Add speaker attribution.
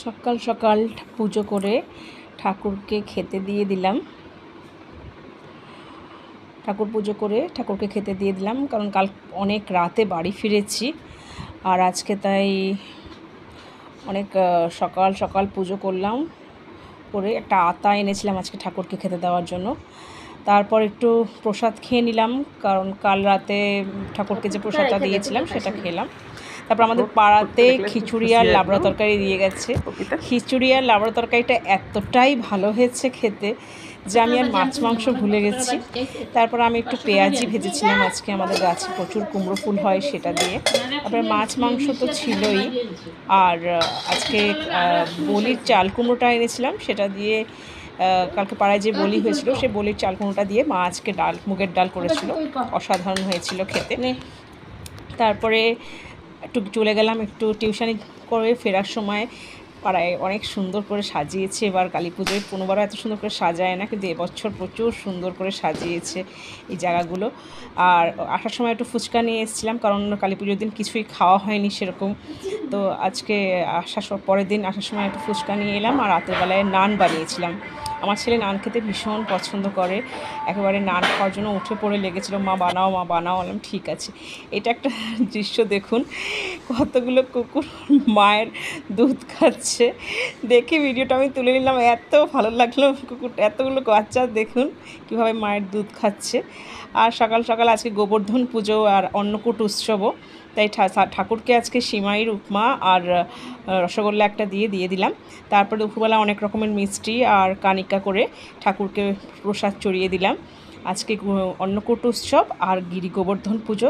Speaker 1: সকাল সকাল পুজো করে ঠাকুরকে খেতে দিয়ে দিলাম। ঠাকুরকে খেতে দিয়ে দিলাম, কারণ কাল অনেক রাতে বাড়ি ফিরেছি। আর আজকে তাই অনেক সকাল সকাল পুজো করলাম, করে একটা আতা এনেছিলাম আজকে ঠাকুরকে খেতে দেওয়ার জন্য। তারপর একটু প্রসাদ খেয়ে নিলাম, কারণ কাল রাতে ঠাকুরকে যে প্রসাদটা দিয়েছিলাম সেটা খেলাম। তারপর আমাদের পাড়াতে খিচুড়ি আর লাবড়া তরকারি দিয়ে গেছে। খিচুড়ি আর লাবড়া তরকারিটা এতটাই ভালো হয়েছে খেতে যে আমি আর মাছ মাংস ভুলে গেছি। তারপর আমি একটু পেঁয়াজি ভেজেছিলাম, আজকে আমাদের গাছে প্রচুর কুমড়ো ফুল হয় সেটা দিয়ে। তারপরে মাছ মাংস তো ছিলই, আর আজকে বলির চাল কুমড়োটা এনেছিলাম, সেটা দিয়ে কালকে পাড়ায় যে বলি হয়েছিল সেই বলির চাল কুমড়োটা দিয়ে মা আজকে মুগের ডাল করেছিল, অসাধারণ হয়েছিল খেতে। তারপরে একটু চলে গেলাম, একটু টিউশনি করে ফেরার সময় পাড়ায় অনেক সুন্দর করে সাজিয়েছে। এবার কালী পুজোয় কোনোবারও এত সুন্দর করে সাজায় না, কিন্তু এবছর প্রচুর সুন্দর করে সাজিয়েছে এই জায়গাগুলো। আর আসার সময় একটু ফুচকা নিয়ে এসেছিলাম, কারণ কালী পুজোর দিন কিছুই খাওয়া হয়নি সেরকম। তো আজকে পরের দিন আসার সময় একটু ফুচকা নিয়ে এলাম, আর রাতের বেলায় নান বানিয়েছিলাম। আমার ছেলে নান খেতে ভীষণ পছন্দ করে, একেবারে নান খাওয়ার জন্য উঠে পড়ে লেগেছিলো, মা বানাও মা বানাও। বললাম ঠিক আছে। এটা একটা দৃশ্য দেখুন, কতগুলো কুকুর মায়ের দুধ খাচ্ছে। দেখে ভিডিওটা আমি তুলে নিলাম, এত ভালো লাগলো। কুকুর এতগুলো বাচ্চা দেখুন কীভাবে মায়ের দুধ খাচ্ছে। আর সকাল সকাল আজকে গোবর্ধন পুজো আর অন্নকূট উৎসবও, তাই ঠাকুরকে আজকে সিমাইয়ের উপমা আর রসগোল্লা একটা দিয়ে দিলাম। তারপরে দুপুরবেলা অনেক রকমের মিষ্টি আর কানিকা করে ঠাকুরকে প্রসাদ চড়িয়ে দিলাম। আজকে অন্নকূট উৎসব আর গিরি গোবর্ধন পুজো